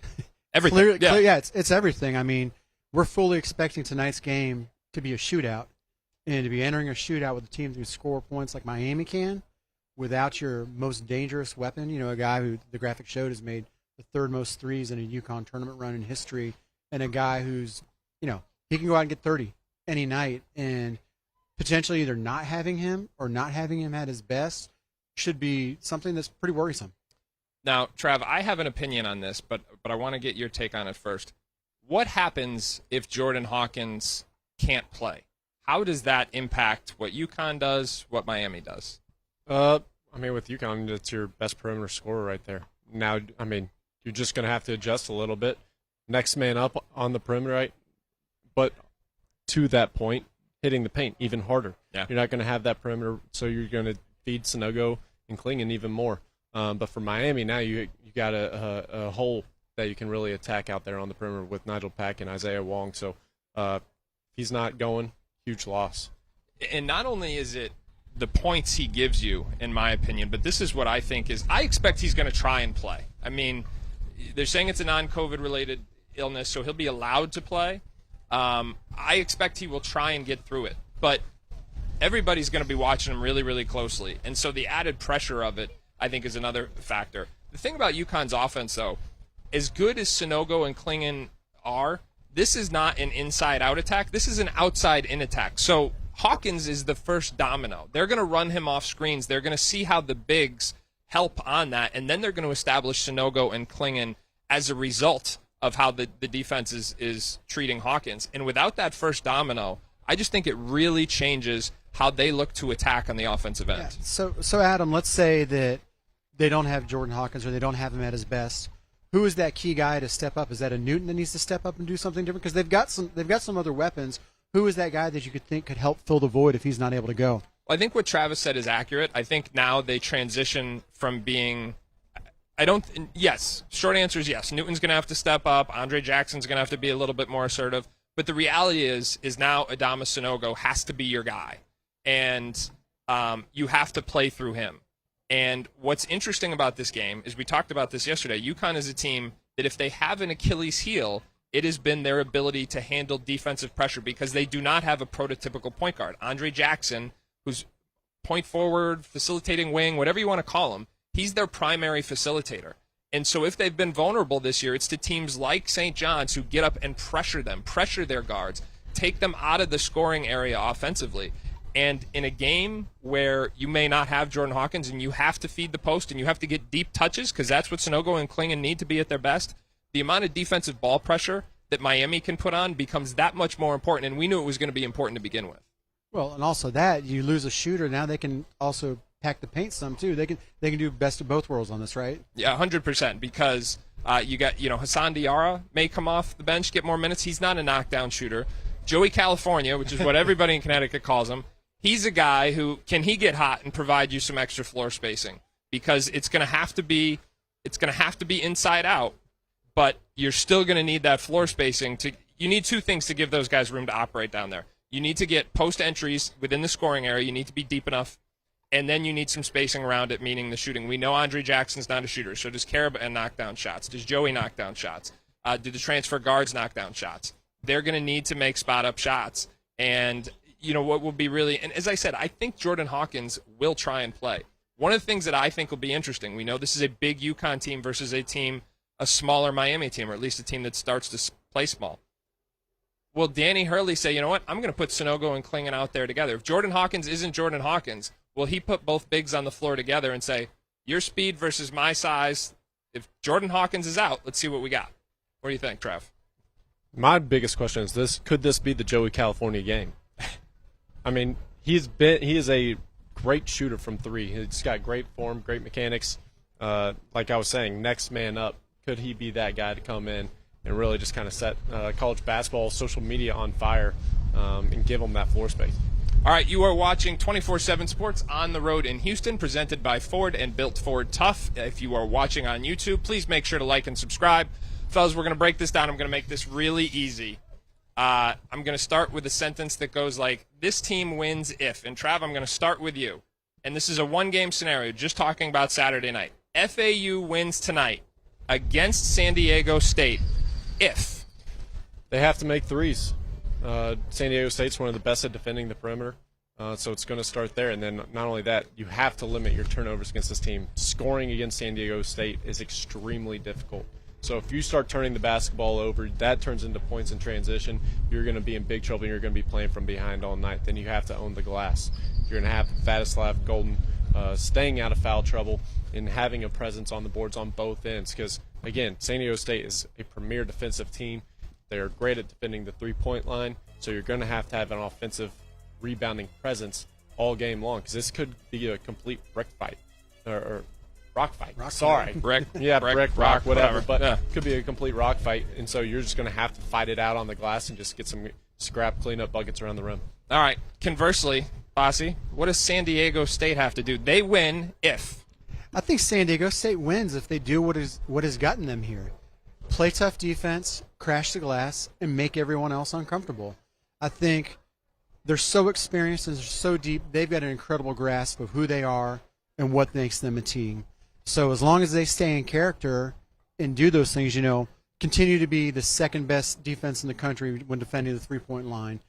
everything. It's everything. I mean, we're fully expecting tonight's game to be a shootout, and to be entering a shootout with a team who score points like Miami can without your most dangerous weapon, a guy who the graphic showed has made the 3rd most threes in a UConn tournament run in history, and a guy who's, he can go out and get 30 any night, and potentially either not having him or not having him at his best should be something that's pretty worrisome. Now, Trav, I have an opinion on this, but I want to get your take on it first. What happens if Jordan Hawkins can't play? How does that impact what UConn does, what Miami does? With UConn, it's your best perimeter scorer right there. Now, you're just going to have to adjust a little bit. Next man up on the perimeter, right? But to that point, hitting the paint even harder. Yeah. You're not going to have that perimeter, so you're going to feed Sanogo and Klingon even more. But for Miami, now you got a hole that you can really attack out there on the perimeter with Nigel Pack and Isaiah Wong. So he's not going, huge loss. And not only is it the points he gives you, in my opinion, but this is what I think is, I expect he's going to try and play. I mean, they're saying it's a non-COVID related illness, so he'll be allowed to play. I expect he will try and get through it. But everybody's going to be watching him really, really closely. And so the added pressure of it, I think, is another factor. The thing about UConn's offense, though, as good as Sanogo and Klingon are, this is not an inside-out attack. This is an outside-in attack. So Hawkins is the first domino. They're going to run him off screens. They're going to see how the bigs help on that, and then they're going to establish Sanogo and Klingon as a result of how the defense is treating Hawkins. And without that first domino, I just think it really changes how they look to attack on the offensive end. Yeah. So Adam, let's say that they don't have Jordan Hawkins or they don't have him at his best. Who is that key guy to step up? Is that a Newton that needs to step up and do something different? Because they've got some other weapons. Who is that guy that you could think could help fill the void if he's not able to go? Well, I think what Travis said is accurate. I think now they transition from being yes, short answer is yes. Newton's going to have to step up. Andre Jackson's going to have to be a little bit more assertive. But the reality is now Adama Sanogo has to be your guy. And you have to play through him. And what's interesting about this game is we talked about this yesterday. UConn is a team that if they have an Achilles heel, it has been their ability to handle defensive pressure because they do not have a prototypical point guard. Andre Jackson, who's point forward, facilitating wing, whatever you want to call him, he's their primary facilitator. And so if they've been vulnerable this year, it's to teams like St. John's who get up and pressure them, pressure their guards, take them out of the scoring area offensively. And in a game where you may not have Jordan Hawkins and you have to feed the post and you have to get deep touches because that's what Sanogo and Klingon need to be at their best, the amount of defensive ball pressure that Miami can put on becomes that much more important, and we knew it was going to be important to begin with. Well, and also that, you lose a shooter, now they can also pack the paint some too. They can do best of both worlds on this, right? Yeah, 100%, because you got, Hassan Diarra may come off the bench, get more minutes. He's not a knockdown shooter. Joey California, which is what everybody in Connecticut calls him, he's a guy who can he get hot and provide you some extra floor spacing because it's going to have to be inside out, but you're still going to need that floor spacing you need two things to give those guys room to operate down there. You need to get post entries within the scoring area. You need to be deep enough, and then you need some spacing around it, meaning the shooting. We know Andre Jackson's not a shooter, so does Carabin knock down shots? Does Joey knock down shots? Do the transfer guards knock down shots? They're going to need to make spot-up shots, and what will be really, and as I said, I think Jordan Hawkins will try and play. One of the things that I think will be interesting, we know this is a big UConn team versus a smaller Miami team, or at least a team that starts to play small. Will Danny Hurley say, you know what, I'm going to put Sanogo and Klingon out there together? If Jordan Hawkins isn't Jordan Hawkins, will he put both bigs on the floor together and say, your speed versus my size, if Jordan Hawkins is out, let's see what we got? What do you think, Trev? My biggest question is this: could this be the Joey California game? I mean, he is a great shooter from three. He's got great form, great mechanics. Like I was saying, next man up. Could he be that guy to come in and really just kind of set college basketball, social media on fire, and give them that floor space? All right, you are watching 247 Sports on the road in Houston, presented by Ford and Built Ford Tough. If you are watching on YouTube, please make sure to like and subscribe. Fellas, we're going to break this down. I'm going to make this really easy. I'm going to start with a sentence that goes like, this team wins if. And Trav, I'm going to start with you. And this is a one-game scenario, just talking about Saturday night. FAU wins tonight against San Diego State if. They have to make threes. San Diego State's one of the best at defending the perimeter, so it's going to start there. And then not only that, you have to limit your turnovers against this team. Scoring against San Diego State is extremely difficult. So if you start turning the basketball over, that turns into points in transition. You're going to be in big trouble, and you're going to be playing from behind all night. Then you have to own the glass. You're going to have Vladislav Golden staying out of foul trouble and having a presence on the boards on both ends. Because, again, San Diego State is a premier defensive team. They're great at defending the three-point line, so you're going to have an offensive rebounding presence all game long, because this could be a complete brick fight or rock fight. Brick, rock, whatever. But it could be a complete rock fight, and so you're just going to have to fight it out on the glass and just get some scrap cleanup buckets around the rim. All right. Conversely, Bossy, what does San Diego State have to do? They win if. I think San Diego State wins if they do what has gotten them here. Play tough defense, crash the glass, and make everyone else uncomfortable. I think they're so experienced and they're so deep. They've got an incredible grasp of who they are and what makes them a team. So as long as they stay in character and do those things, continue to be the second best defense in the country when defending the three-point line,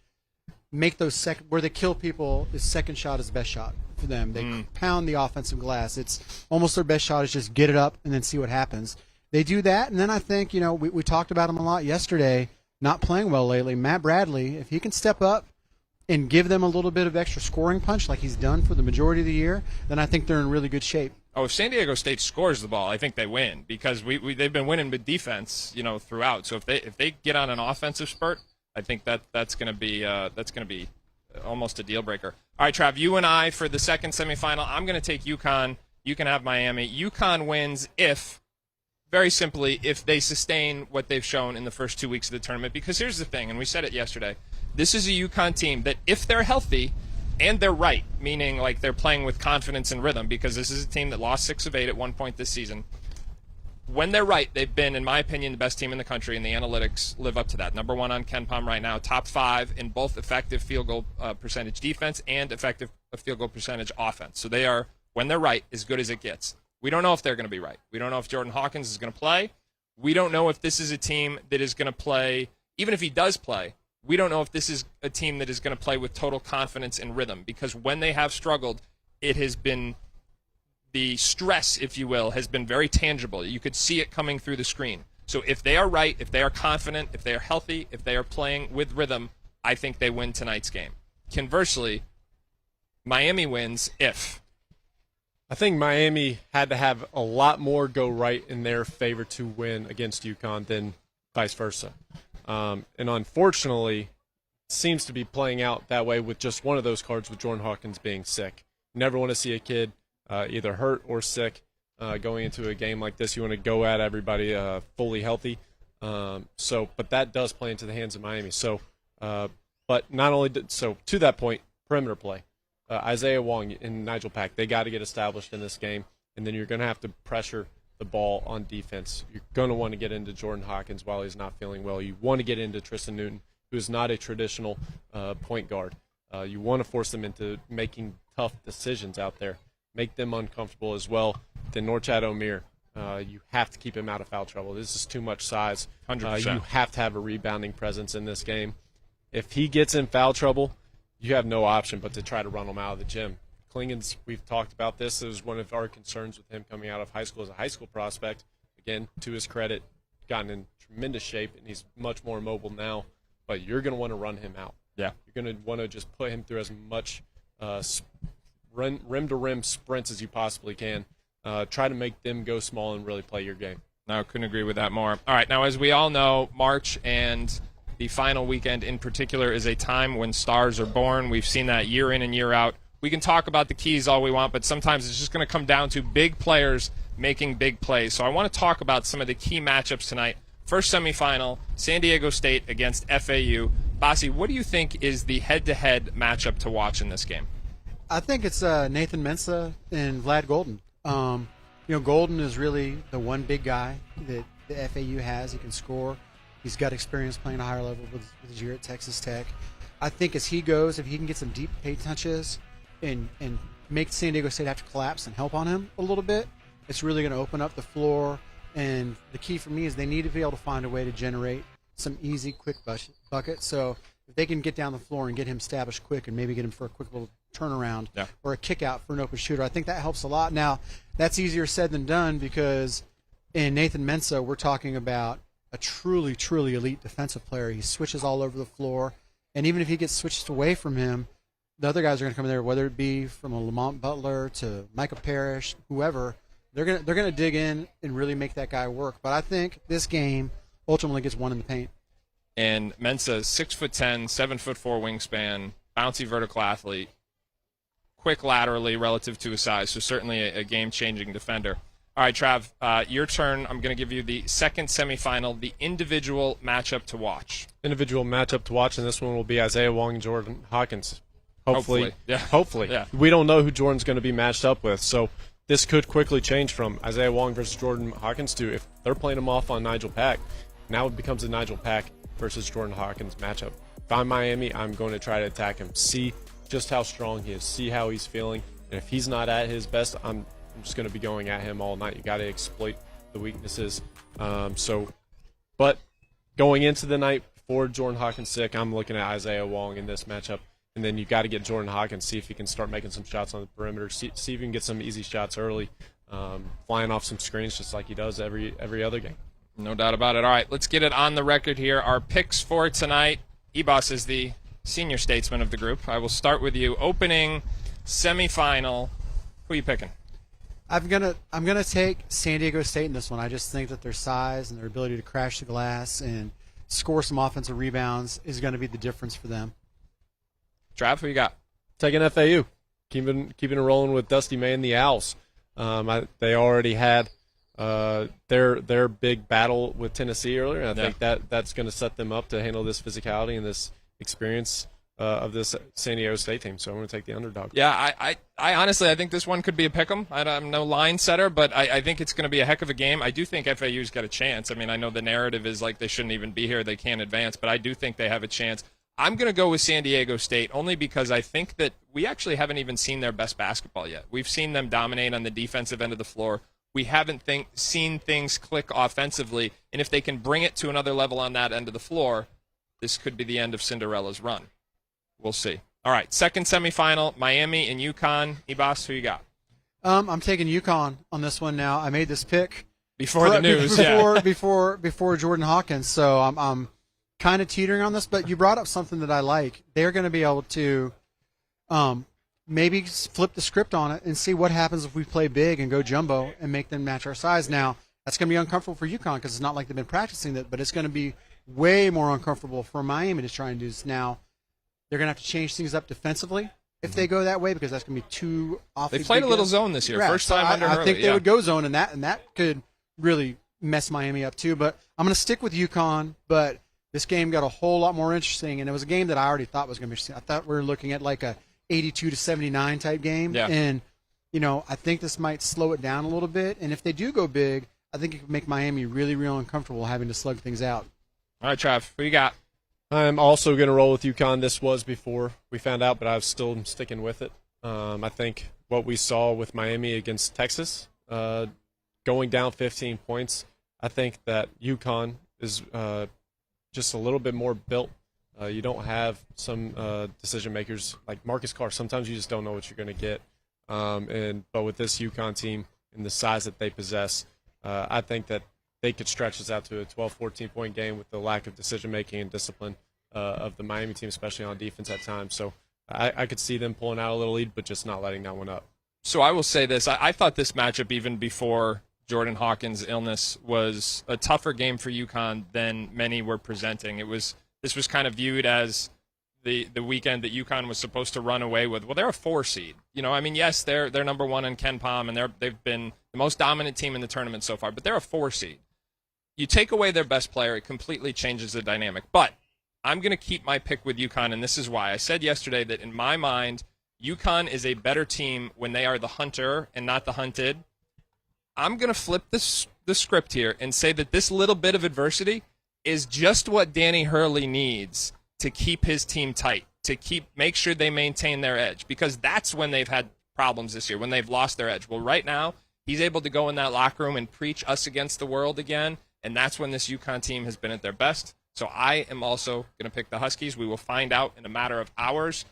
make those where they kill people, the second shot is the best shot for them. They pound the offensive glass. It's almost their best shot is just get it up and then see what happens. They do that, and then I think, we talked about them a lot yesterday. not playing well lately. Matt Bradley, if he can step up and give them a little bit of extra scoring punch like he's done for the majority of the year, then I think they're in really good shape. Oh, if San Diego State scores the ball, I think they win because they've been winning with defense, throughout. So if they get on an offensive spurt, I think that's going to be almost a deal breaker. All right, Trav, you and I for the second semifinal. I'm going to take UConn. You can have Miami. UConn wins very simply, if they sustain what they've shown in the first 2 weeks of the tournament. Because here's the thing, and we said it yesterday, this is a UConn team that if they're healthy and they're right, meaning like they're playing with confidence and rhythm, because this is a team that lost 6 of 8 at one point this season. When they're right, they've been, in my opinion, the best team in the country, and the analytics live up to that. Number 1 on KenPom right now, top 5 in both effective field goal percentage defense and effective field goal percentage offense. So they are, when they're right, as good as it gets. We don't know if they're going to be right. We don't know if Jordan Hawkins is going to play. We don't know if this is a team that is going to play, even if he does play, we don't know if this is a team that is going to play with total confidence and rhythm, because when they have struggled, it has been, the stress, if you will, has been very tangible. You could see it coming through the screen. So if they are right, if they are confident, if they are healthy, if they are playing with rhythm, I think they win tonight's game. Conversely, Miami wins if. I think Miami had to have a lot more go right in their favor to win against UConn than vice versa. And unfortunately, it seems to be playing out that way with just one of those cards, with Jordan Hawkins being sick. You never want to see a kid either hurt or sick going into a game like this. You want to go at everybody fully healthy. But that does play into the hands of Miami. But not only to that point, perimeter play. Isaiah Wong and Nigel Pack, they got to get established in this game, and then you're going to have to pressure the ball on defense. You're going to want to get into Jordan Hawkins while he's not feeling well. You want to get into Tristan Newton, who is not a traditional point guard. You want to force them into making tough decisions out there, make them uncomfortable as well. Then Norchad Omier, you have to keep him out of foul trouble. This is too much size. 100%. You have to have a rebounding presence in this game. If he gets in foul trouble, you have no option but to try to run him out of the gym. Klingen's, we've talked about this. It was one of our concerns with him coming out of high school as a high school prospect. Again, to his credit, gotten in tremendous shape, and he's much more mobile now. But you're going to want to run him out. Yeah. You're going to want to just put him through as much rim-to-rim sprints as you possibly can. Try to make them go small and really play your game. No, couldn't agree with that more. All right, now as we all know, March and the final weekend in particular is a time when stars are born. We've seen that year in and year out. We can talk about the keys all we want, but sometimes it's just going to come down to big players making big plays. So I want to talk about some of the key matchups tonight. First semifinal, San Diego State against FAU. Basi, what do you think is the head-to-head matchup to watch in this game? I think it's Nathan Mensah and Vlad Golden. Golden is really the one big guy that the FAU has. He can score. He's got experience playing a higher level with his year at Texas Tech. I think as he goes, if he can get some deep paint touches and make San Diego State have to collapse and help on him a little bit, it's really going to open up the floor. And the key for me is they need to be able to find a way to generate some easy, quick buckets. So if they can get down the floor and get him established quick and maybe get him for a quick little turnaround or a kick out for an open shooter, I think that helps a lot. Now, that's easier said than done, because in Nathan Mensah, we're talking about a truly, truly elite defensive player. He switches all over the floor, and even if he gets switched away from him, the other guys are going to come in there, whether it be from a Lamont Butler to Micah Parrish, whoever. They're going to dig in and really make that guy work. But I think this game ultimately gets won in the paint. And Mensah, 6'10", 7'4" wingspan, bouncy vertical athlete, quick laterally relative to his size, so certainly a game-changing defender. All right, Trav, your turn. I'm going to give you the second semifinal, the individual matchup to watch. Individual matchup to watch, and this one will be Isaiah Wong and Jordan Hawkins. Hopefully. Yeah. We don't know who Jordan's going to be matched up with, so this could quickly change from Isaiah Wong versus Jordan Hawkins to, if they're playing him off on Nigel Pack, now it becomes a Nigel Pack versus Jordan Hawkins matchup. If I'm Miami, I'm going to try to attack him, see just how strong he is, see how he's feeling, and if he's not at his best, I'm just going to be going at him all night. You got to exploit the weaknesses. But going into the night before Jordan Hawkins sick, I'm looking at Isaiah Wong in this matchup. And then you got to get Jordan Hawkins, see if he can start making some shots on the perimeter, see if he can get some easy shots early, flying off some screens just like he does every other game. No doubt about it. All right, let's get it on the record here. Our picks for tonight. Ebos is the senior statesman of the group. I will start with you. Opening semifinal. Who are you picking? I'm gonna take San Diego State in this one. I just think that their size and their ability to crash the glass and score some offensive rebounds is going to be the difference for them. Trav, who you got? Taking FAU. Keeping it rolling with Dusty May and the Owls. They already had their big battle with Tennessee earlier. And I think that's going to set them up to handle this physicality and this experience of this San Diego State team. So I'm going to take the underdog. Yeah, I honestly, I think this one could be a pick'em. I'm no line setter, but I think it's going to be a heck of a game. I do think FAU's got a chance. I mean, I know the narrative is like they shouldn't even be here, they can't advance, but I do think they have a chance. I'm going to go with San Diego State only because I think that we actually haven't even seen their best basketball yet. We've seen them dominate on the defensive end of the floor. We haven't seen things click offensively, and if they can bring it to another level on that end of the floor, this could be the end of Cinderella's run. We'll see. All right, second semifinal, Miami and UConn. Ebos, who you got? I'm taking UConn on this one now. I made this pick before the news, before Jordan Hawkins, so I'm kind of teetering on this. But you brought up something that I like. They're going to be able to maybe flip the script on it and see what happens if we play big and go jumbo and make them match our size. Now, that's going to be uncomfortable for UConn because it's not like they've been practicing that, but it's going to be way more uncomfortable for Miami to try and do this now. They're going to have to change things up defensively if they go that way because that's going to be too awful. They played a little zone this year. First time under Hurley. I think they would go zone, and that could really mess Miami up too. But I'm going to stick with UConn, but this game got a whole lot more interesting, and it was a game that I already thought was going to be interesting. I thought we were looking at like a 82-79 type game, and I think this might slow it down a little bit. And if they do go big, I think it could make Miami really, real uncomfortable having to slug things out. All right, Trav, who you got? I'm also going to roll with UConn. This was before we found out, but I'm still sticking with it. I think what we saw with Miami against Texas, going down 15 points, I think that UConn is just a little bit more built. You don't have some decision makers like Marcus Carr. Sometimes you just don't know what you're going to get. But with this UConn team and the size that they possess, I think that they could stretch this out to a 12, 14-point game with the lack of decision-making and discipline of the Miami team, especially on defense at times. So I could see them pulling out a little lead, but just not letting that one up. So I will say this. I thought this matchup, even before Jordan Hawkins' illness, was a tougher game for UConn than many were presenting. This was kind of viewed as the weekend that UConn was supposed to run away with. Well, they're a 4 seed. Yes, they're number 1 in Ken Pom, and they've been the most dominant team in the tournament so far, but they're a 4 seed. You take away their best player, it completely changes the dynamic. But I'm going to keep my pick with UConn, and this is why. I said yesterday that in my mind, UConn is a better team when they are the hunter and not the hunted. I'm going to flip the script here and say that this little bit of adversity is just what Danny Hurley needs to keep his team tight, to make sure they maintain their edge, because that's when they've had problems this year, when they've lost their edge. Well, right now, he's able to go in that locker room and preach us against the world again, and that's when this UConn team has been at their best. So I am also going to pick the Huskies. We will find out in a matter of hours.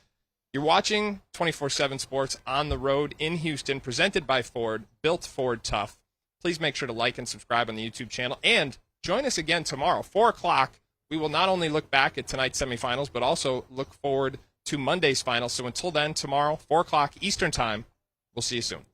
You're watching 247 Sports on the road in Houston, presented by Ford, built Ford tough. Please make sure to like and subscribe on the YouTube channel, and join us again tomorrow, 4 o'clock. We will not only look back at tonight's semifinals, but also look forward to Monday's finals. So until then, tomorrow, 4 o'clock Eastern Time, we'll see you soon.